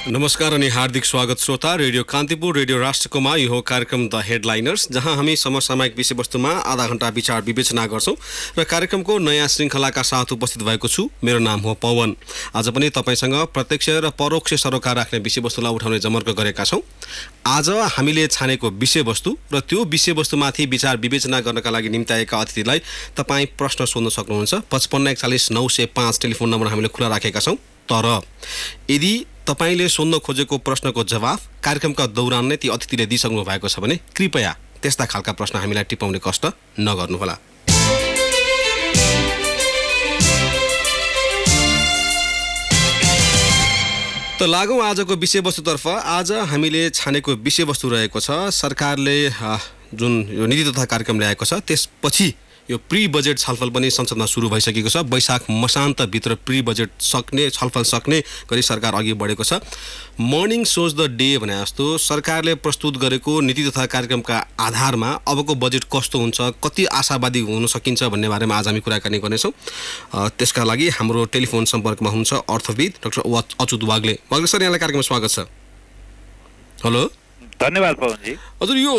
नमस्कार अनि हार्दिक स्वागत श्रोता रेडियो कान्तिपुर रेडियो राष्ट्रकोमा यो हो कार्यक्रम द हेडलाइनर्स, जहाँ हामी समसामयिक विषयवस्तुमा आधा घण्टा विचार विवेचना गर्छौं र कार्यक्रमको नयाँ श्रृङ्खलाका साथ उपस्थित भएको छु। मेरो नाम हो पवन। आज पनि तपाईसँग प्रत्यक्ष र परोक्ष सरोकार राख्ने विषयवस्तुलाई उठाउने जमर्को गरेका छौं। आज हामीले छानेको विषयवस्तु र त्यो विषयवस्तुमाथि विचार विवेचना गर्नका लागि निम्ताएका अतिथिलाई तपाईँ प्रश्न सोध्न सक्नुहुन्छ। 55 41 905 टेलिफोन नम्बर हामीले खुला राखेका छौं। तर यदि तपाईले सोध्न खोजेको प्रश्नको जवाफ कार्यक्रमका दौरान नै ती अतिथिले दिइसक्नु भएको छ भने कृपया त्यस्ता खालका प्रश्न हामीलाई टिपाउने कष्ट नगर्नुहोला। त लागौं आजको विषयवस्तुतर्फ। आज हामीले छानेको विषयवस्तु रहेको छ सरकारले जुन यो नीति तथा कार्यक्रम ल्याएको छ त्यसपछि यो प्री बजेट छलफल पनि संसदमा सुरु भइसकेको छ। वैशाख मसान्तभित्र प्री बजेट छलफल सक्ने गरी सरकार अघि बढेको छ। मर्निङ सोज द डे भने जस्तो सरकारले प्रस्तुत गरेको नीति तथा कार्यक्रमका आधारमा अबको बजेट कस्तो हुन्छ, कति आशावादी हुन सकिन्छ भन्ने बारेमा आज हामी कुराकानी गर्नेछौँ। त्यसका लागि हाम्रो टेलिफोन सम्पर्कमा हुनुहुन्छ अर्थविद डाक्टर अच्युत वाग्ले। वाग्ले सर, यहाँलाई कार्यक्रममा स्वागत छ। हेलो, धन्यवाद पवनजी। हजुर, यो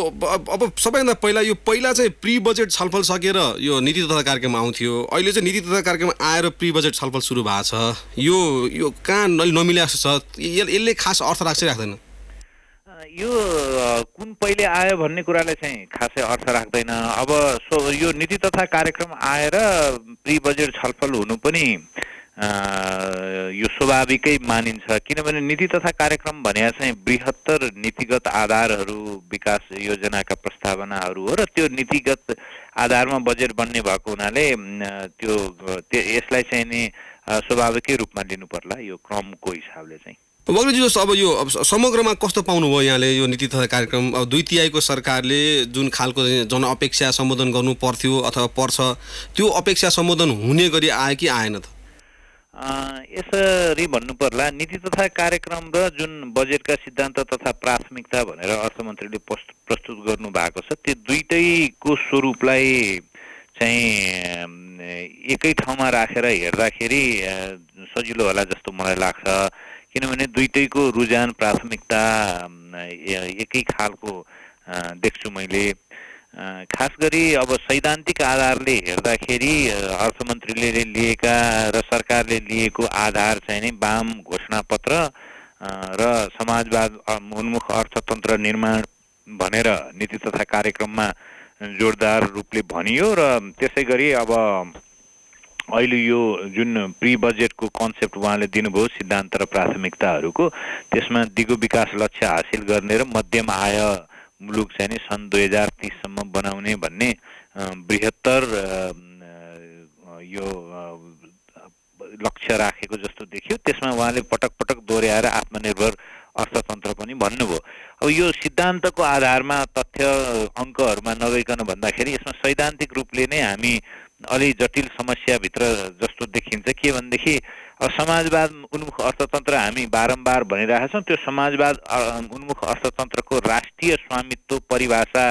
अब सबैभन्दा पहिला चाहिँ प्री बजेट छलफल सकेर यो नीति तथा कार्यक्रम आउँथ्यो। अहिले चाहिँ नीति तथा कार्यक्रम आएर प्री बजेट छलफल सुरु भएको छ। यो कहाँ नमिले जस्तो छ? यसले खास अर्थ राख्छ राख्दैन? यो कुन पहिले आयो भन्ने कुराले चाहिँ खासै अर्थ राख्दैन। अब यो नीति तथा कार्यक्रम आएर प्री बजेट छलफल हुनु पनि यो स्वाभाविकै मानिन्छ, किनभने नीति तथा कार्यक्रम भने चाहिँ बृहत्तर नीतिगत आधारहरू, विकास योजनाका प्रस्तावनाहरू हो र त्यो नीतिगत आधारमा बजेट बन्ने भएको हुनाले यसलाई चाहिँ नि स्वाभाविकै रूपमा लिनु पर्ला यो क्रमको हिसाबले चाहिँ। वाग्लेजी, अब यो समग्रमा कस्तो पाउनुभयो यहाँले यो नीति तथा कार्यक्रम? अब 2/3 सरकारले जुन खालको जनअपेक्षा सम्बोधन गर्नु पर्थ्यो अथवा पर्छ, त्यो अपेक्षा सम्बोधन हुने गरी आयो कि आएन त? यसरी भन्नु पर्ला, नीति तथा कार्यक्रम र जुन बजेटका सिद्धान्त तथा प्राथमिकता भनेर अर्थमन्त्रीले प्रस्तुत गर्नु भएको छ त्यो दुईटैको स्वरूपलाई चाहिँ एकै ठाउँमा राखेर हेर्दाखेरि सजिलो होला जस्तो मलाई लाग्छ। किनभने दुईटैको रुझान प्राथमिकता एकै खालको देख्छु मैले। खास गरी अब सैद्धान्तिक आधारले हेर्दाखेरि अर्थमन्त्रीले लिएका र सरकारले लिएको आधार चाहिँ नि वाम घोषणापत्र र समाजवाद उन्मुख अर्थतन्त्र निर्माण भनेर नीति तथा कार्यक्रममा जोरदार रूपले भनियो र त्यसै गरी अब अहिले यो जुन प्री बजेटको कन्सेप्ट उहाँले दिनुभयो सिद्धान्त र प्राथमिकताहरूको, त्यसमा दिगो विकास लक्ष्य हासिल गर्ने र मध्यम आय मुलुक चाहिँ नि सन् 2030 सम्म बनाउने भन्ने बृहत्तर यो लक्ष्य राखेको जस्तो देखियो। त्यसमा उहाँले पटक पटक दोहोऱ्याएर आत्मनिर्भर अर्थतन्त्र पनि भन्नुभयो। अब यो सिद्धान्तको आधारमा तथ्य अङ्कहरूमा नगइकन भन्दाखेरि यसमा सैद्धान्तिक रूपले नै हामी अलि जटिल समस्याभित्र जस्तो देखिन्छ। के भनेदेखि अब समाजवाद उन्मुख अर्थतन्त्र हामी बारम्बार भनिरहेका छौँ। त्यो समाजवाद उन्मुख अर्थतन्त्रको राष्ट्रिय स्वामित्व परिभाषा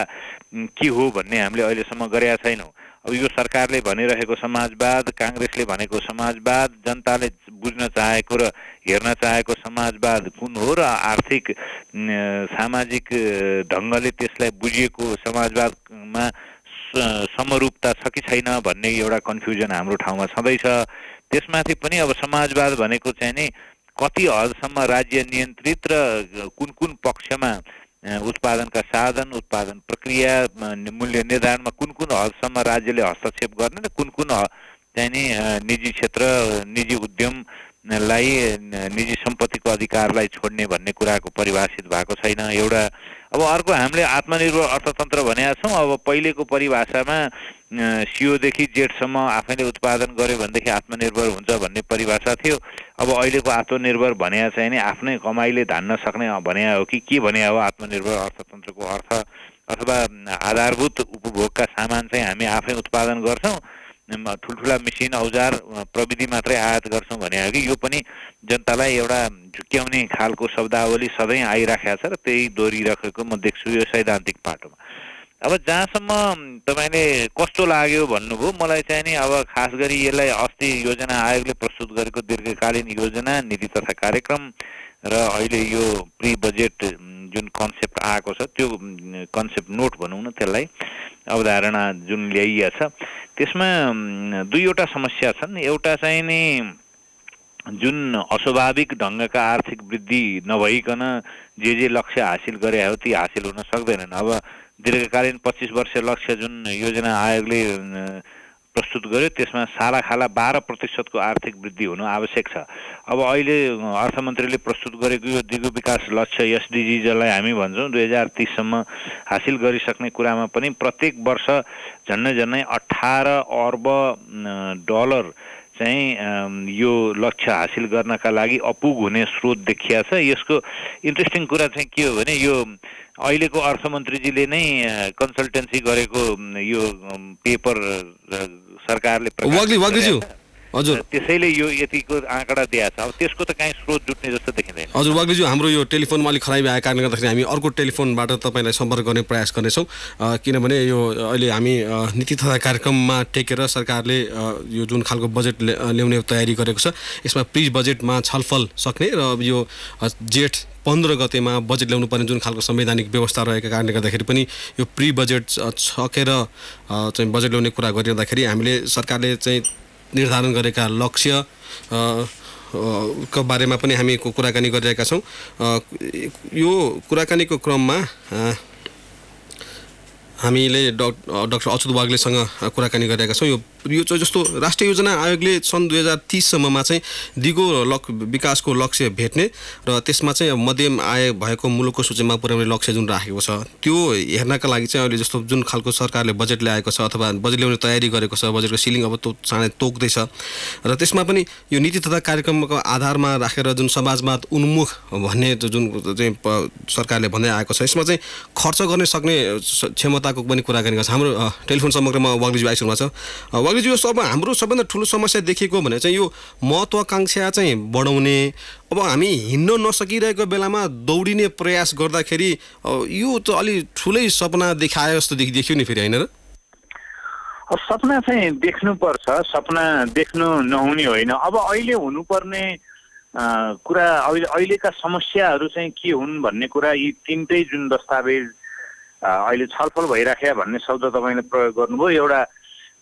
के हो भन्ने हामीले अहिलेसम्म गरेका छैनौँ। अब यो सरकारले भनिरहेको समाजवाद, काङ्ग्रेसले भनेको समाजवाद, जनताले बुझ्न चाहेको र हेर्न चाहेको समाजवाद कुन हो र आर्थिक सामाजिक ढङ्गले त्यसलाई बुझिएको समाजवादमा समरूपता छ कि छैन भन्ने एउटा कन्फ्युजन हाम्रो ठाउँमा छँदैछ। त्यसमाथि पनि अब समाजवाद भनेको चाहिँ नि कति हदसम्म राज्य नियन्त्रित र कुन कुन पक्षमा उत्पादनका साधन, उत्पादन प्रक्रिया, मूल्य निर्धारणमा कुन कुन हदसम्म राज्यले हस्तक्षेप गर्ने र कुन कुन चाहिँ नि निजी क्षेत्र, निजी उद्यमलाई, निजी सम्पत्तिको अधिकारलाई छोड्ने भन्ने कुराको परिभाषित भएको छैन एउटा। अब अर्को हामीले आत्मनिर्भर अर्थतन्त्र भनेका छौँ। अब पहिलेको परिभाषामा सियोदेखि जेठसम्म आफैले उत्पादन गर्यो भनेदेखि आत्मनिर्भर हुन्छ भन्ने परिभाषा थियो। अब अहिलेको आत्मनिर्भर भनेको चाहिँ नि आफ्नै कमाइले धान्न सक्ने भने हो कि के भने हो आत्मनिर्भर अर्थतन्त्रको अर्थ? अथवा आधारभूत उपभोगका सामान चाहिँ हामी आफै उत्पादन गर्छौँ, ठुल्ठुला मेसिन औजार प्रविधि मात्रै आयात गर्छौँ भने हो कि? यो पनि जनतालाई एउटा झुक्क्याउने खालको शब्दावली सधैँ आइराखेको छ र त्यही दोहोरिराखेको म देख्छु यो सैद्धान्तिक पाटोमा। अब जहाँसम्म तपाईँले कस्तो लाग्यो भन्नुभयो, मलाई चाहिँ नि अब खास गरी यसलाई अस्ति योजना आयोगले प्रस्तुत गरेको दीर्घकालीन योजना, नीति तथा कार्यक्रम र अहिले यो प्री बजेट जुन कन्सेप्ट आएको छ त्यो कन्सेप्ट नोट भनौँ न त्यसलाई, अवधारणा जुन ल्याइएको छ त्यसमा दुईवटा समस्या छन्। एउटा चाहिँ नि जुन अस्वाभाविक ढङ्गका आर्थिक वृद्धि नभइकन जे लक्ष्य हासिल गरे हो ती हासिल हुन सक्दैनन्। अब दीर्घकालीन 25 वर्ष लक्ष्य जुन योजना आयोगले प्रस्तुत गर्यो त्यसमा सालाखाला 12% को आर्थिक वृद्धि हुनु आवश्यक छ। अब अहिले अर्थमन्त्रीले प्रस्तुत गरेको यो दिगो विकास लक्ष्य एसडीजी जसलाई हामी भन्छौँ 2030 सम्म हासिल गरिसक्ने कुरामा पनि प्रत्येक वर्ष झन्नै 18 अर्ब डलर चाहिँ यो लक्ष्य हासिल गर्नका लागि अपुग हुने स्रोत देखिया छ। यसको इन्ट्रेस्टिङ कुरा चाहिँ के हो भने यो अहिलेको अर्थमन्त्रीजीले नै कन्सल्टेन्सी गरेको यो पेपर सरकारले हजुर त्यसैले यो यतिको आँकडा दिएको छ। अब त्यसको त काहीँ स्रोत जुट्ने जस्तो देखिँदैन। हजुर वाग्लीज्यू, हाम्रो यो टेलिफोनमा अलिक खराबी आएको कारणले गर्दाखेरि हामी अर्को टेलिफोनबाट तपाईँलाई सम्पर्क गर्ने प्रयास गर्नेछौँ, किनभने यो अहिले हामी नीति तथा कार्यक्रममा टेकेर सरकारले यो जुन खालको बजेट ल्याउने तयारी गरेको छ यसमा प्री बजेटमा छलफल सक्ने र यो जेठ 15 गतेमा बजेट ल्याउनु पर्ने जुन खालको संवैधानिक व्यवस्था रहेको कारणले गर्दाखेरि पनि यो प्री बजेट सकेर चाहिँ बजेट ल्याउने कुरा गरिरहँदाखेरि हामीले सरकारले चाहिँ निर्धारण गरेका लक्ष्य को बारेमा पनि हामी कुराकानी गरिरहेका छौँ। यो कुराकानीको क्रममा हामीले डाक्टर अच्युत वाग्लेसँग कुराकानी गरिरहेका छौँ। यो जस्तो राष्ट्रिय योजना आयोगले सन् 2030 सम्ममा चाहिँ दिगो विकासको लक्ष्य भेट्ने र त्यसमा चाहिँ मध्यम आय भएको मुलुकको सूचीमा पुर्याउने लक्ष्य जुन राखेको छ त्यो हेर्नका लागि चाहिँ अहिले जस्तो जुन खालको सरकारले बजेट ल्याएको छ अथवा बजेट ल्याउने तयारी गरेको छ, बजेटको सिलिङ अब चाँडै तोक्दैछ र त्यसमा पनि यो नीति तथा कार्यक्रमको आधारमा राखेर जुन समाजवाद उन्मुख भन्ने जुन चाहिँ सरकारले भन्दै आएको छ यसमा चाहिँ खर्च गर्न सक्ने क्षमताको पनि कुराकानी गर्छ। हाम्रो टेलिफोन सम्पर्कमा वाग्लीज्यू आइसक्नु भएको छ। वाग्लीज्यू, अब हाम्रो सबभन्दा ठुलो समस्या देखेको भने चाहिँ यो महत्त्वाकांक्षा चाहिँ बढाउने, अब हामी हिँड्न नसकिरहेको बेलामा दौडिने प्रयास गर्दाखेरि यो त अलि ठुलै सपना देखाए जस्तो देखियो नि फेरि, होइन र? सपना चाहिँ देख्नुपर्छ, सपना देख्नु नहुने होइन। अब अहिले हुनुपर्ने कुरा अहिलेका समस्याहरू चाहिँ के हुन् भन्ने कुरा यी तिनटै जुन दस्तावेज अहिले छलफल भइराख्या भन्ने शब्द तपाईँले प्रयोग गर्नुभयो। एउटा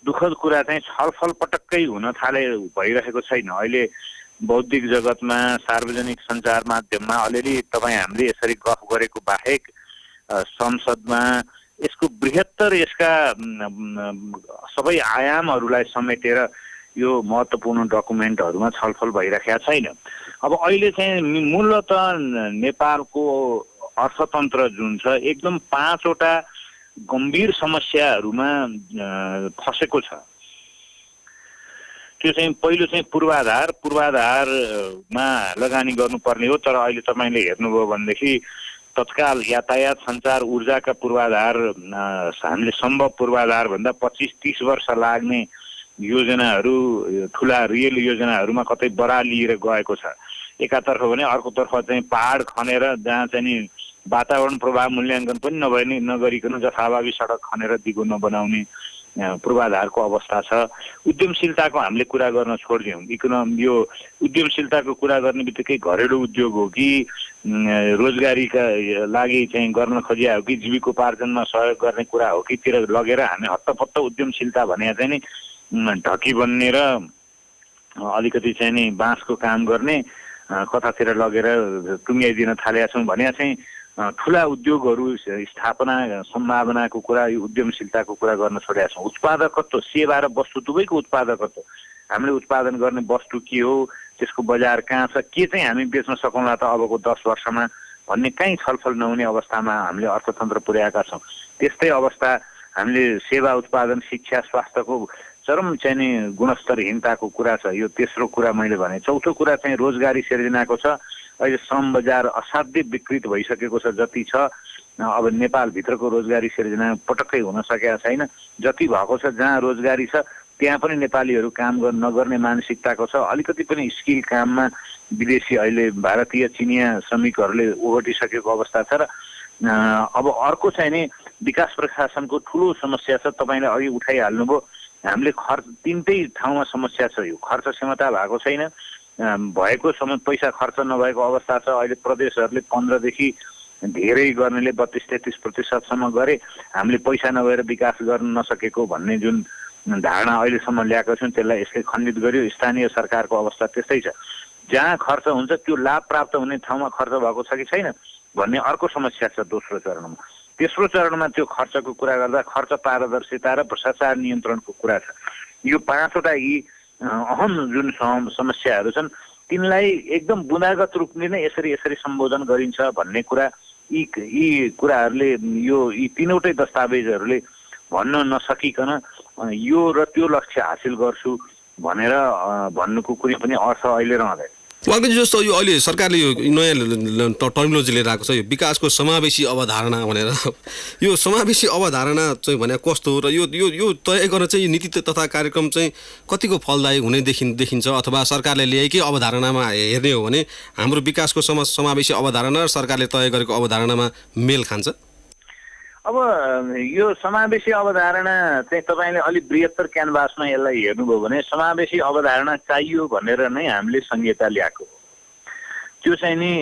दुःखद कुरा चाहिँ छलफल पटक्कै हुन थाले भइरहेको छैन। अहिले बौद्धिक जगतमा सार्वजनिक सञ्चार माध्यममा अलिअलि तपाईँ हामीले यसरी गफ गरेको बाहेक संसदमा यसको बृहत्तर यसका सबै आयामहरूलाई समेटेर यो महत्त्वपूर्ण डकुमेन्टहरूमा छलफल भइराखेका छैन। अब अहिले चाहिँ मूलतः नेपालको अर्थतन्त्र जुन छ एकदम 5 वटा गम्भीर समस्याहरूमा फसेको छ। त्यो चाहिँ पहिलो चाहिँ पूर्वाधारमा लगानी गर्नुपर्ने हो। तर अहिले तपाईँले हेर्नुभयो भनेदेखि तत्काल यातायात सञ्चार ऊर्जाका पूर्वाधार हामीले सम्भव पूर्वाधार भन्दा 25-30 वर्ष लाग्ने योजनाहरू ठुला रियल योजनाहरूमा कतै बरालिएर गएको छ एकातर्फ भने, अर्कोतर्फ चाहिँ पहाड खनेर जहाँ चाहिँ नि वातावरण प्रभाव मूल्याङ्कन पनि नगरिकन जथाभावी सडक खनेर दिगो नबनाउने पूर्वाधारको अवस्था छ। उद्यमशीलताको हामीले कुरा गर्न छोडिदियौँ। यो उद्यमशीलताको कुरा गर्ने बित्तिकै घरेलु उद्योग हो कि रोजगारीका लागि चाहिँ गर्न खोजिया हो कि जीविकोपार्जनमा सहयोग गर्ने कुरा हो कि तिर लगेर हामी हत्तपत्त उद्यमशीलता भने चाहिँ नि ढकी बन्ने र अलिकति चाहिँ नि बाँसको काम गर्ने कतातिर लगेर टुङ्ग्याइदिन थालेका छौँ भने चाहिँ ठुला उद्योगहरू स्थापना सम्भावनाको कुरा, यो उद्यमशीलताको कुरा गर्न छोडेका छौँ। उत्पादकत्व, सेवा र वस्तु दुवैको उत्पादकत्व, हामीले उत्पादन गर्ने वस्तु के हो, त्यसको बजार कहाँ छ, के चाहिँ हामी बेच्न सकौँला त अबको 10 वर्षमा भन्ने कहीँ छलफल नहुने अवस्थामा हामीले अर्थतन्त्र पुर्याएका छौँ। त्यस्तै अवस्था हामीले सेवा उत्पादन, शिक्षा, स्वास्थ्यको चरम चाहिँ नि गुणस्तरहीनताको कुरा छ। यो तेस्रो कुरा मैले भने। चौथो कुरा चाहिँ रोजगारी सिर्जनाको छ। अहिले श्रम बजार असाध्यै विकृत भइसकेको छ। जति छ अब नेपालभित्रको रोजगारी सिर्जना पटक्कै हुन सकेका छैन। जति भएको छ जहाँ रोजगारी छ त्यहाँ पनि नेपालीहरू काम नगर्ने मानसिकताको छ। अलिकति पनि स्किल काममा विदेशी अहिले भारतीय चिनिया श्रमिकहरूले ओगटिसकेको अवस्था छ। र अब अर्को चाहिँ नि विकास प्रशासनको ठुलो समस्या छ। तपाईँले अघि उठाइहाल्नुभयो, हामीले खर्च तिनटै ठाउँमा समस्या छ। यो खर्च क्षमता भएको छैन, भएको समय पैसा खर्च नभएको अवस्था छ। अहिले प्रदेशहरूले 15 देखि धेरै गर्नेले 32-33% गरे, हामीले पैसा नभएर विकास गर्न नसकेको भन्ने जुन धारणा अहिलेसम्म ल्याएको छौँ त्यसलाई यसले खण्डित गर्यो। स्थानीय सरकारको अवस्था त्यस्तै छ, जहाँ खर्च हुन्छ त्यो लाभ प्राप्त हुने ठाउँमा खर्च भएको छ कि छैन भन्ने अर्को समस्या छ दोस्रो चरणमा। तेस्रो चरणमा त्यो खर्चको कुरा गर्दा खर्च पारदर्शिता र भ्रष्टाचार नियन्त्रणको कुरा छ। यो 5वटा यी अहम जुन समस्याहरू छन् तिनलाई एकदम बुँदागत रूपले नै यसरी सम्बोधन गरिन्छ भन्ने कुरा यी कुराहरूले यी 3वटै दस्तावेजहरूले भन्न नसकिकन यो र त्यो लक्ष्य हासिल गर्छु भनेर भन्नुको कुनै पनि अर्थ अहिले रहँदैन। वाग्देजी जस्तो यो अहिले सरकारले यो नयाँ टर्मिनोलोजी लिएर आएको छ, यो विकासको समावेशी अवधारणा भनेर। यो समावेशी अवधारणा चाहिँ भने कस्तो हो र यो यो यो तय गर्न चाहिँ नीति तथा कार्यक्रम चाहिँ कतिको फलदायी हुने देखिन्छ, अथवा सरकारले ल्याएकै अवधारणामा हेर्ने हो भने हाम्रो विकासको समावेशी अवधारणा र सरकारले तय गरेको अवधारणामा मेल खान्छ? अब यो समावेशी अवधारणा चाहिँ तपाईँले अलिक बृहत्तर क्यानभासमा यसलाई हेर्नुभयो भने समावेशी अवधारणा चाहियो भनेर नै हामीले संहिता ल्याएको हो। त्यो चाहिँ नि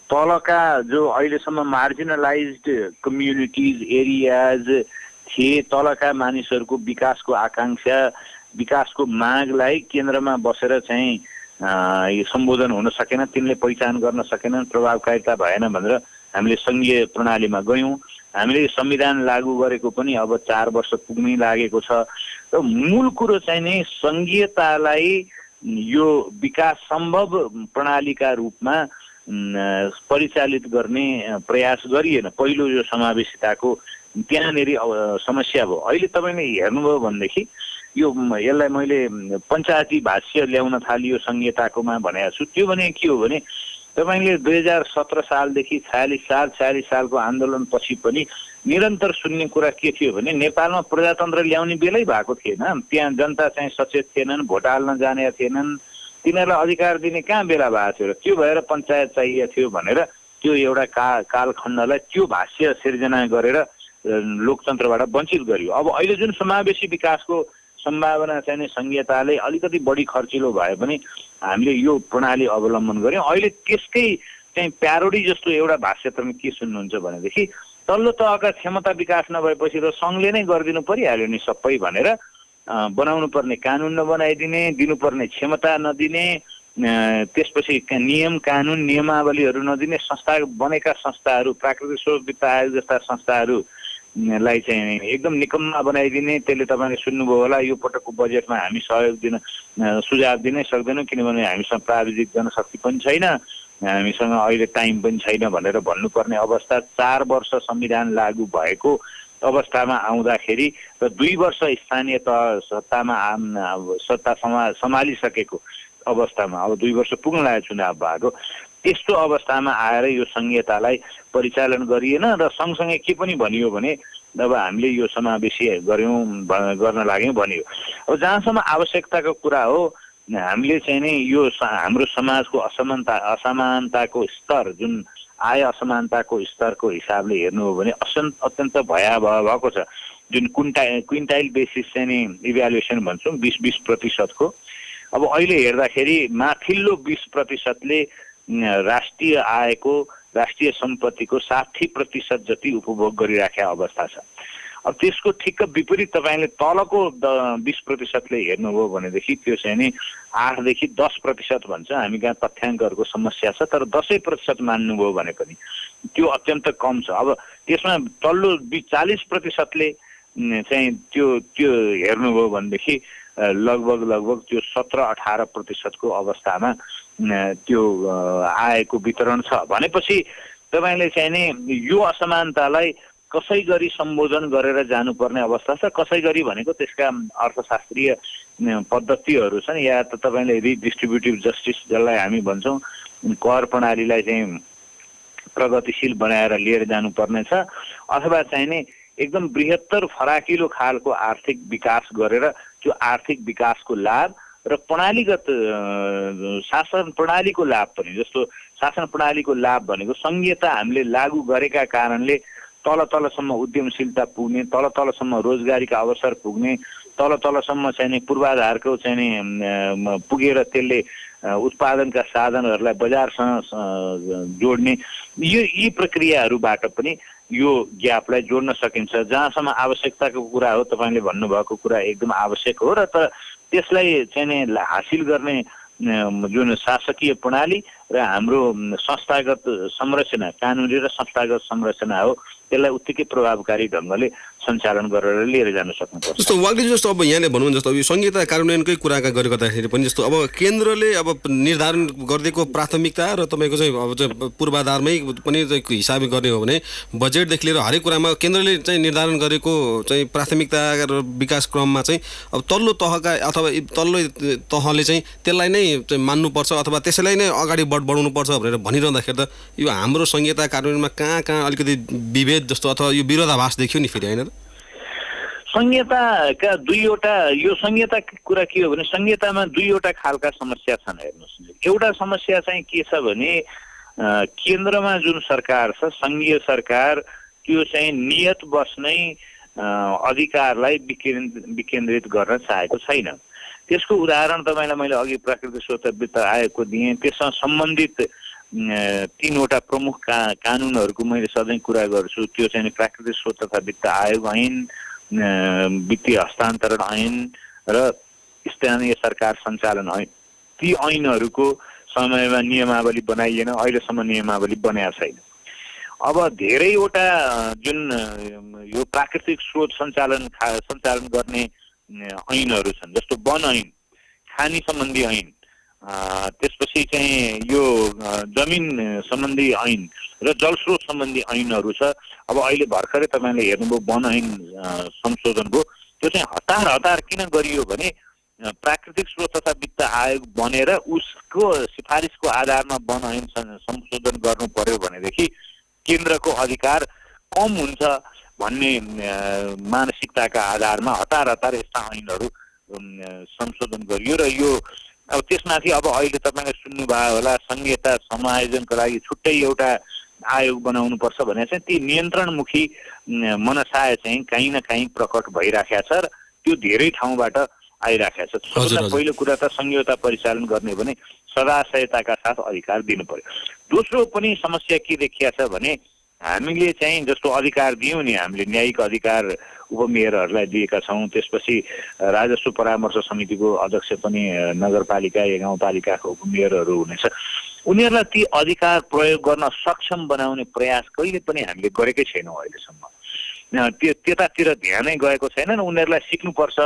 तलका जो अहिलेसम्म मार्जिनलाइज्ड कम्युनिटिज एरियाज थिए, तलका मानिसहरूको विकासको आकाङ्क्षा विकासको मागलाई केन्द्रमा बसेर चाहिँ यो सम्बोधन हुन सकेन, तिनले पहिचान गर्न सकेनन्, प्रभावकारिता भएन भनेर हामीले सङ्घीय प्रणालीमा गयौँ। हामीले संविधान लागू गरेको पनि अब 4 वर्ष पुग्नै लागेको छ। र मूल कुरो चाहिँ नि सङ्घीयतालाई यो विकास सम्भव प्रणालीका रूपमा परिचालित गर्ने प्रयास गरिएन। पहिलो यो समावेशिताको त्यहाँनिर समस्या भयो। अहिले तपाईँले हेर्नुभयो भनेदेखि यसलाई मैले पञ्चायती भाष्य ल्याउन थालियो संहिताकोमा भनेको छु। त्यो भने के हो भने तपाईँले 2017 सालदेखि 46 सालको आन्दोलनपछि पनि निरन्तर सुन्ने कुरा के थियो भने नेपालमा प्रजातन्त्र ल्याउने बेलै भएको थिएन। त्यहाँ जनता चाहिँ सचेत थिएनन्, भोट हाल्न जाने थिएनन्, तिनीहरूलाई अधिकार दिने कहाँ बेला भएको थियो र त्यो भएर पञ्चायत चाहिएको थियो भनेर त्यो एउटा कालखण्डलाई त्यो भाष्य सिर्जना गरेर लोकतन्त्रबाट वञ्चित गरियो। अब अहिले जुन समावेशी विकासको सम्भावना चाहिँ संहिताले अलिकति बढी खर्चिलो भए पनि हामीले यो प्रणाली अवलम्बन गर्यौँ। अहिले त्यसकै चाहिँ प्यारोडी जस्तो एउटा भाष्य तपाईँ के सुन्नुहुन्छ भनेदेखि तल्लो तहका क्षमता विकास नभएपछि त सङ्घले नै गरिदिनु परिहाल्यो नि सबै भनेर बनाउनु पर्ने कानुन नबनाइदिने, दिनुपर्ने क्षमता नदिने, त्यसपछि नियम कानुन नियमावलीहरू नदिने, बनेका संस्थाहरू प्राकृतिक स्रोत वित्त आयोग जस्ता संस्थाहरू लाई चाहिँ एकदम निकम्मा बनाइदिने। त्यसले तपाईँले सुन्नुभयो होला यो पटकको बजेटमा हामी सहयोग दिन सुझाव दिनै सक्दैनौँ किनभने हामीसँग प्राविधिक जनशक्ति पनि छैन, हामीसँग अहिले टाइम पनि छैन भनेर भन्नुपर्ने अवस्था। 4 वर्ष संविधान लागू भएको अवस्थामा आउँदाखेरि र 2 वर्ष स्थानीय तह सत्ता सम्हालिसकेको अवस्थामा अब 2 वर्ष पुग्न लागेको चुनाव भएको त्यस्तो अवस्थामा आएर यो संहितालाई परिचालन गरिएन र सँगसँगै के पनि भनियो भने अब हामीले यो समावेशी गर्न लाग्यौँ भनियो। अब जहाँसम्म आवश्यकताको कुरा हो हामीले चाहिँ नि यो हाम्रो समाजको असमानताको स्तर जुन आय असमानताको स्तरको हिसाबले हेर्नु हो भने अत्यन्त भयावह भएको छ। जुन क्विन्टाइल बेसिस चाहिँ नि इभ्यालुएसन भन्छौँ 20% अब अहिले हेर्दाखेरि माथिल्लो 20%ले राष्ट्रिय आयको राष्ट्रिय सम्पत्तिको 60% जति उपभोग गरिराखेको अवस्था छ। अब त्यसको ठिक्क विपरीत तपाईँले तलको 20%ले हेर्नुभयो भनेदेखि त्यो चाहिँ नि 8 देखि 10% भन्छ। हामी कहाँ तथ्याङ्कहरूको समस्या छ तर 10% मान्नुभयो भने पनि त्यो अत्यन्त कम छ। अब त्यसमा तल्लो 40%ले चाहिँ त्यो हेर्नुभयो भनेदेखि लगभग त्यो 17-18% को अवस्थामा त्यो आएको वितरण छ भनेपछि तपाईँले चाहिँ नि यो असमानतालाई कसै गरी सम्बोधन गरेर जानुपर्ने अवस्था छ। कसै गरी भनेको त्यसका अर्थशास्त्रीय पद्धतिहरू छन् या त तपाईँले रिडिस्ट्रिब्युटिभ जस्टिस जसलाई हामी भन्छौँ कर प्रणालीलाई चाहिँ प्रगतिशील बनाएर लिएर जानुपर्ने छ अथवा चाहिँ नि एकदम बृहत्तर फराकिलो खालको आर्थिक विकास गरेर त्यो आर्थिक विकासको लाभ र प्रणालीगत शासन प्रणालीको लाभ पनि जस्तो शासन प्रणालीको लाभ भनेको संघीयता हामीले लागू गरेका कारणले तलसम्म उद्यमशीलता पुग्ने, तलसम्म रोजगारीका अवसर पुग्ने, तलसम्म चाहिँ नि पूर्वाधारको चाहिँ नि पुगेर त्यसले उत्पादनका साधनहरूलाई बजारसँग जोड्ने यी प्रक्रियाहरूबाट पनि यो ग्यापलाई जोड्न सकिन्छ। जहाँसम्म आवश्यकताको कुरा हो, तपाईँले भन्नुभएको कुरा एकदम आवश्यक हो, र त्यसलाई चाहिँ नि हासिल गर्ने जुन शासकीय प्रणाली र हाम्रो संस्थागत संरचना, कानुनी र संस्थागत संरचना हो, त्यसलाई उत्तिकै प्रभावकारी ढङ्गले सञ्चालन गरेर लिएर जान सक्नुपर्छ। जस्तो वाग्लेजी जस्तो अब यहाँले भन्नुहुन्छ जस्तो यो संहिता कार्यान्वयनकै कुराका गर्दाखेरि पनि जस्तो अब केन्द्रले अब निर्धारण गरिदिएको प्राथमिकता र तपाईँको चाहिँ अब चाहिँ पूर्वाधारमै पनि हिसाब गर्ने हो भने बजेटदेखि लिएर हरेक कुरामा केन्द्रले चाहिँ निर्धारण गरेको चाहिँ प्राथमिकता र विकास क्रममा चाहिँ अब तल्लो तहका अथवा तल्लो तहले चाहिँ त्यसलाई नै मान्नुपर्छ अथवा त्यसैलाई नै अगाडि बढाउनुपर्छ भनेर भनिरहँदाखेरि त यो हाम्रो संहिता कार्यान्वयनमा कहाँ अलिकति विभेद जस्तो अथवा यो विरोधाभास देखियो नि फेरि, होइन र? संहिताका यो संहिताको कुरा के हो भने संहितामा दुईवटा खालका समस्या छन्। हेर्नुहोस्, एउटा समस्या चाहिँ के छ भने केन्द्रमा जुन सरकार छ, सङ्घीय सरकार, त्यो चाहिँ नियतवश नै अधिकारलाई विकेन्द्रित गर्न चाहेको छैन। त्यसको उदाहरण तपाईँलाई मैले अघि प्राकृतिक स्रोत वित्त आयोगको दिएँ। त्यससँग सम्बन्धित 3वटा प्रमुख कानुनहरूको मैले सधैँ कुरा गर्छु। त्यो चाहिँ प्राकृतिक स्रोत तथा वित्त आयोग ऐन, वित्तीय हस्तान्तरण ऐन र स्थानीय सरकार सञ्चालन ऐन। ती ऐनहरूको समयमा नियमावली बनाइएन, अहिलेसम्म नियमावली बनाएको छैन। अब धेरैवटा जुन यो प्राकृतिक स्रोत सञ्चालन गर्ने ऐनहरू छन्, जस्तो वन ऐन, खानी सम्बन्धी ऐन, त्यसपछि चाहिँ यो जमिन सम्बन्धी ऐन र जलस्रोत सम्बन्धी ऐनहरू छ। अब अहिले भर्खरै तपाईँले हेर्नुभयो वन ऐन संशोधन भयो। त्यो चाहिँ हतार किन गरियो भने प्राकृतिक स्रोत तथा वित्त आयोग बनेर उसको सिफारिसको आधारमा वन ऐन संशोधन गर्नु पर्यो भनेदेखि केन्द्रको अधिकार कम हुन्छ भन्ने मानसिकताका आधारमा हतार यस्ता ऐनहरू संशोधन गरियो। र यो अब त्यसमाथि अब अहिले तपाईँले सुन्नुभयो होला, संहिता समायोजनको लागि छुट्टै एउटा आयोग बनाउनुपर्छ भने चाहिँ ती नियन्त्रणमुखी मनसाय चाहिँ कहीँ न कहीँ प्रकट भइराखेको छ र त्यो धेरै ठाउँबाट आइराखेको छ। सबभन्दा पहिलो कुरा त संहिता परिचालन गर्ने भने सदाशयताका साथ अधिकार दिनु पर्यो। दोस्रो पनि समस्या के देखिया छ भने हामीले चाहिँ जस्तो अधिकार दियौँ नि, हामीले न्यायिक अधिकार उपमेयरहरूलाई दिएका छौँ। त्यसपछि राजस्व परामर्श समितिको अध्यक्ष पनि नगरपालिका या गाउँपालिकाको उपमेयरहरू हुनेछ। उनीहरूलाई ती अधिकार प्रयोग गर्न सक्षम बनाउने प्रयास कहिले पनि हामीले गरेकै छैनौँ अहिलेसम्म। त्यतातिर ध्यानै गएको छैन। उनीहरूलाई सिक्नुपर्छ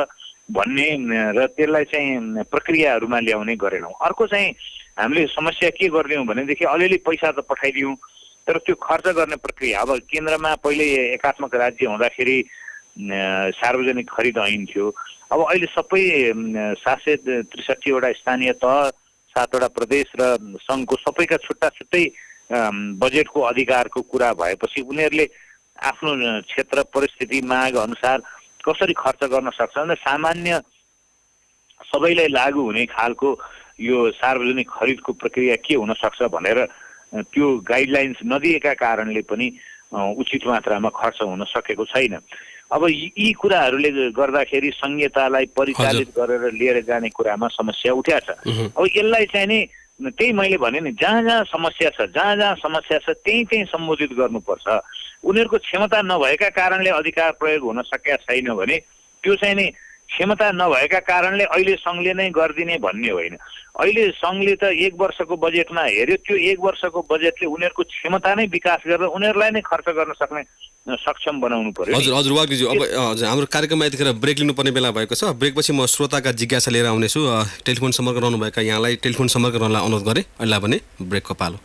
भन्ने र त्यसलाई चाहिँ प्रक्रियाहरूमा ल्याउने गरेनौँ। अर्को चाहिँ हामीले समस्या के गरिदियौँ भनेदेखि अलिअलि पैसा त पठाइदियौँ, तर त्यो खर्च गर्ने प्रक्रिया, अब केन्द्रमा पहिले एकात्मक राज्य हुँदाखेरि सार्वजनिक खरिद ऐन थियो। अब अहिले सबै 763 वटा स्थानीय तह, 7 वटा प्रदेश र सङ्घको सबैका छुट्टै बजेटको अधिकारको कुरा भएपछि उनीहरूले आफ्नो क्षेत्र परिस्थिति माग अनुसार कसरी खर्च गर्न सक्छन् र सामान्य सबैलाई लागू हुने खालको यो सार्वजनिक खरिदको प्रक्रिया के हुन सक्छ भनेर त्यो गाइडलाइन्स नदिएका कारणले पनि उचित मात्रामा खर्च हुन सकेको छैन। अब यी कुराहरूले गर्दाखेरि संहितालाई परिचालित गरेर लिएर जाने कुरामा समस्या उठ्या छ। अब यसलाई चाहिँ नि त्यही मैले भने नि, जहाँ समस्या छ त्यही सम्बोधित गर्नुपर्छ। उनीहरूको क्षमता नभएका कारणले अधिकार प्रयोग हुन सकेका छैन भने त्यो चाहिँ नि क्षमता नभएका कारणले अहिले सङ्घले नै गरिदिने भन्ने होइन। अहिले सङ्घले त 1 वर्षको बजेटमा हेऱ्यो, त्यो 1 वर्षको बजेटले उनीहरूको क्षमता नै विकास गरेर उनीहरूलाई नै खर्च गर्न सक्ने सक्षम बनाउनु पर्यो। हजुर वाग्लेजी, अब हाम्रो कार्यक्रममा यतिखेर ब्रेक लिनुपर्ने बेला भएको छ। ब्रेकपछि म श्रोताका जिज्ञासा लिएर आउनेछु। टेलिफोन सम्पर्क रहनुभएका यहाँलाई टेलिफोन सम्पर्क रहनलाई अनुरोध गरेँ। अहिले भने ब्रेकको पालो।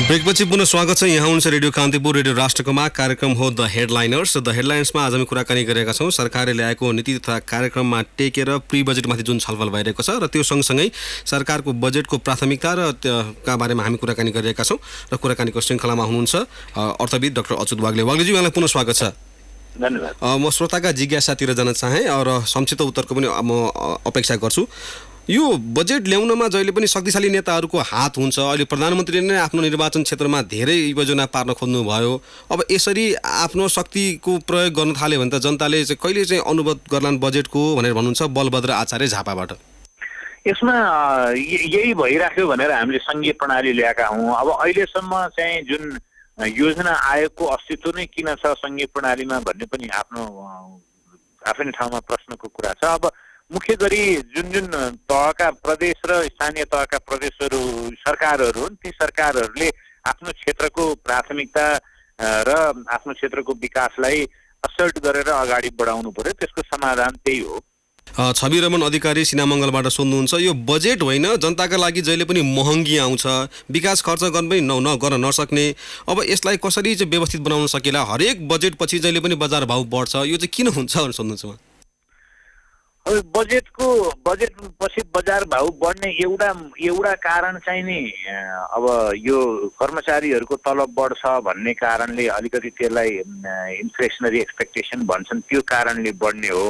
ब्रेकपछि पुनः स्वागत छ। यहाँ हुनुहुन्छ रेडियो कान्तिपुर, रेडियो राष्ट्रकोमा। कार्यक्रम हो द हेडलाइनर्स। द हेडलाइन्समा आज हामी कुराकानी गरेका छौँ सरकारले ल्याएको नीति तथा कार्यक्रममा टेकेर प्री बजेटमाथि जुन छलफल भइरहेको छ र त्यो सँगसँगै सरकारको बजेटको प्राथमिकता र त्यसका बारेमा हामी कुराकानी गरिरहेका छौँ। र कुराकानीको श्रृङ्खलामा हुनुहुन्छ अर्थविद डाक्टर अच्युत वाग्ले। वाग्लेजी, यहाँलाई पुनः स्वागत छ। धन्यवाद। म श्रोताका जिज्ञासातिर जान चाहेँ र संक्षिप्त उत्तरको पनि म अपेक्षा गर्छु। यो बजेट ल्याउनमा जहिले पनि शक्तिशाली नेताहरूको हात हुन्छ। अहिले प्रधानमन्त्रीले नै आफ्नो निर्वाचन क्षेत्रमा धेरै योजना पार्न खोज्नु भयो। अब यसरी आफ्नो शक्तिको प्रयोग गर्न थाल्यो भने त जनताले चाहिँ कहिले चाहिँ अनुभव गर्लान् बजेटको भनेर भन्नुहुन्छ बलभद्र आचार्य झापाबाट। यसमा यही भइराख्यो भनेर हामीले सङ्घीय प्रणाली ल्याएका हौँ। अब अहिलेसम्म चाहिँ जुन योजना आयोगको अस्तित्व नै किन छ सङ्घीय प्रणालीमा भन्ने पनि आफ्नो आफ्नै ठाउँमा प्रश्नको कुरा छ। अब मुख्य गरी जुन जुन तहका प्रदेश र स्थानीय तहका प्रदेशहरू सरकारहरू हुन्, ती सरकारहरूले आफ्नो क्षेत्रको प्राथमिकता र आफ्नो क्षेत्रको विकासलाई असर्ट गरेर अगाडि बढाउनु पर्यो। त्यसको समाधान त्यही हो। छवि रमन अधिकारी सिनामङ्गलबाट सोध्नुहुन्छ, यो बजेट होइन जनताका लागि जहिले पनि महँगी आउँछ, विकास खर्च गर्न पनि गर्न नसक्ने, अब यसलाई कसरी चाहिँ व्यवस्थित बनाउन सकिएला? हरेक बजेट पछि जहिले पनि बजार भाउ बढ्छ, यो चाहिँ किन हुन्छ भनेर सोध्नुहुन्छ उहाँ। अब बजेट पछि बजार भाउ बढ्ने एउटा कारण चाहिँ नि अब यो कर्मचारीहरूको तलब बढ्छ भन्ने कारणले अलिकति त्यसलाई इन्फ्लेसनरी एक्सपेक्टेसन भन्छन्, त्यो कारणले बढ्ने हो।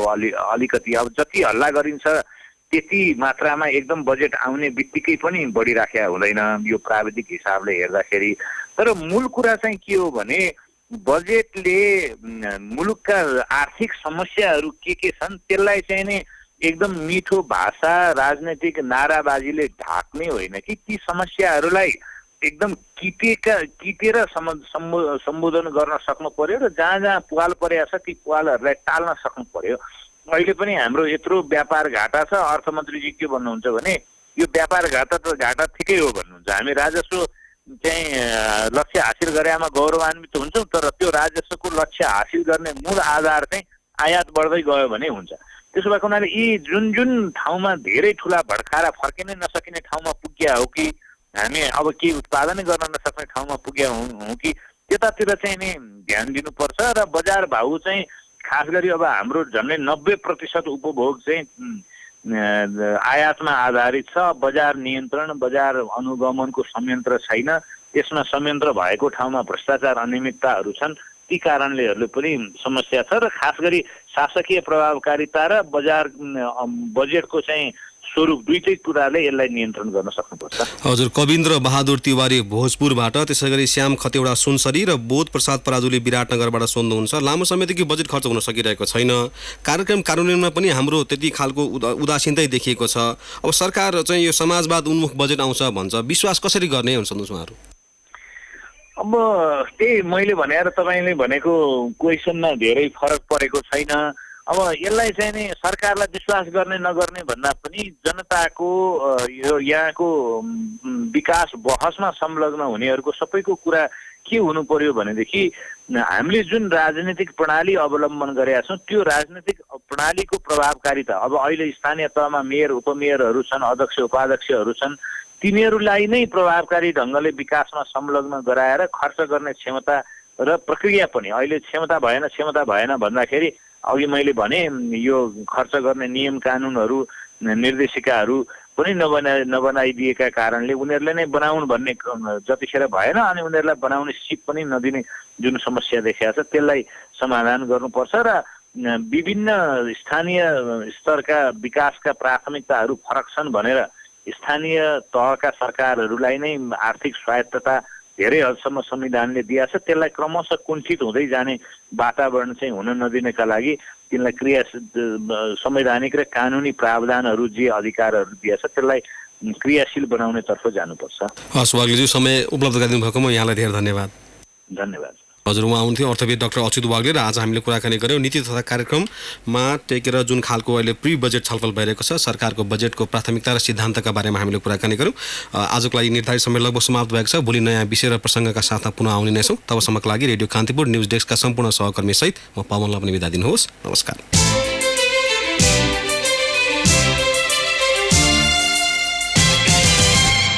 अलिकति अब जति हल्ला गरिन्छ त्यति मात्रामा एकदम बजेट आउने बित्तिकै पनि बढिराखेका हुँदैन यो प्राविधिक हिसाबले हेर्दाखेरि। तर मूल कुरा चाहिँ के हो भने बजेटले मुलुकका आर्थिक समस्याहरू के छन् त्यसलाई चाहिँ नि एकदम मिठो भाषा राजनैतिक नाराबाजीले ढाक्ने होइन कि ती समस्याहरूलाई एकदम किटेर सम्बोधन गर्न सक्नु पर्यो र जहाँ जहाँ पुवाल परेको छ ती पुवालहरूलाई टाल्न सक्नु पर्यो। अहिले पनि हाम्रो यत्रो व्यापार घाटा छ, अर्थमन्त्रीजी के भन्नुहुन्छ भने यो व्यापार घाटा ठिकै हो भन्नुहुन्छ। हामी राजस्व चाहिँ लक्ष्य हासिल गरेमा गौरवान्वित हुन्छौँ, तर त्यो राजस्वको लक्ष्य हासिल गर्ने मूल आधार चाहिँ आयात बढ्दै गयो भने हुन्छ। त्यसो भएको हुनाले यी जुन जुन ठाउँमा धेरै ठुला भड्कारा फर्किनै नसकिने ठाउँमा पुग्या हो कि हामी अब केही उत्पादनै गर्न नसक्ने ठाउँमा पुग्या हौँ कि त्यतातिर चाहिँ नि ध्यान दिनुपर्छ। र बजार भाउ चाहिँ खास गरी अब हाम्रो झन्डै 90% उपभोग चाहिँ आयातमा आधारित छ। बजार नियन्त्रण बजार अनुगमनको संयन्त्र छैन, यसमा संयन्त्र भएको ठाउँमा भ्रष्टाचार अनियमितताहरू छन्, ती कारणलेहरूले पनि समस्या छ। र खास गरी शासकीय प्रभावकारिता र बजेटको चाहिँ स्वरूप दुईटै कुराले यसलाई नियन्त्रण गर्न सक्नुपर्छ। हजुर, कविन्द्र बहादुर तिवारी भोजपुरबाट, त्यसै गरी श्याम खतेवडा सुनसरी र बोध प्रसाद पराजुली विराटनगरबाट सोध्नुहुन्छ, लामो समयदेखि बजेट खर्च हुन सकिरहेको छैन, कार्यक्रम कार्यान्वयनमा पनि हाम्रो त्यति खालको उदासीनता देखिएको छ। अब सरकार चाहिँ यो समाजवाद उन्मुख बजेट आउँछ भन्छ, विश्वास कसरी गर्ने हुन्छ उहाँहरू? अब त्यही मैले भने र तपाईँले भनेको क्वेसनमा धेरै फरक परेको छैन। अब यसलाई चाहिँ नि सरकारलाई विश्वास गर्ने नगर्ने भन्दा पनि जनताको यो यहाँको विकास बहसमा संलग्न हुनेहरूको सबैको कुरा के हुनु पर्यो भनेदेखि हामीले जुन राजनीतिक प्रणाली अवलम्बन गरेका छौँ त्यो राजनीतिक प्रणालीको प्रभावकारिता, अब अहिले स्थानीय तहमा मेयर उपमेयरहरू छन्, अध्यक्ष उपाध्यक्षहरू छन्, तिनीहरूलाई नै प्रभावकारी ढङ्गले विकासमा संलग्न गराएर खर्च गर्ने क्षमता र प्रक्रिया पनि अहिले क्षमता भएन भन्दाखेरि अघि मैले भने यो खर्च गर्ने नियम कानुनहरू निर्देशिकाहरू पनि नबनाइदिएका कारणले उनीहरूले नै बनाउन् भन्ने जतिखेर भएन अनि उनीहरूलाई बनाउने सिप पनि नदिने जुन समस्या देखिएको छ त्यसलाई समाधान गर्नुपर्छ। र विभिन्न स्थानीय स्तरका विकासका प्राथमिकताहरू फरक छन् भनेर स्थानीय तहका सरकारहरूलाई नै आर्थिक स्वायत्तता धेरै हदसम्म संविधानले दिएको छ, त्यसलाई क्रमशः कुण्ठित हुँदै जाने वातावरण चाहिँ हुन नदिनका लागि तिनलाई संवैधानिक र कानुनी प्रावधानहरू जे अधिकारहरू दिएको छ त्यसलाई क्रियाशील बनाउनेतर्फ जानुपर्छ। हस् वाग्लेज्यू, समय उपलब्ध गरिदिनु भएकोमा यहाँलाई धेरै धन्यवाद। धन्यवाद। हजुर, उहाँ हुनुहुन्थ्यो अर्थविद डाक्टर अच्युत वाग्ले र आज हामीले कुराकानी गऱ्यौँ नीति तथा कार्यक्रममा टेकेर जुन खालको अहिले प्री बजेट छलफल भइरहेको छ, सरकारको बजेटको प्राथमिकता र सिद्धान्तका बारेमा हामीले कुराकानी गऱ्यौँ। आजको लागि निर्धारित समय लगभग समाप्त भएको छ। भोलि नयाँ विषय र प्रसङ्गका साथमा पुनः आउने नै छौँ। तबसम्मका लागि रेडियो कान्तिपुर न्युज डेस्कका सम्पूर्ण सहकर्मी सहित म पवनलाई पनि बिदा दिनुहोस्। नमस्कार।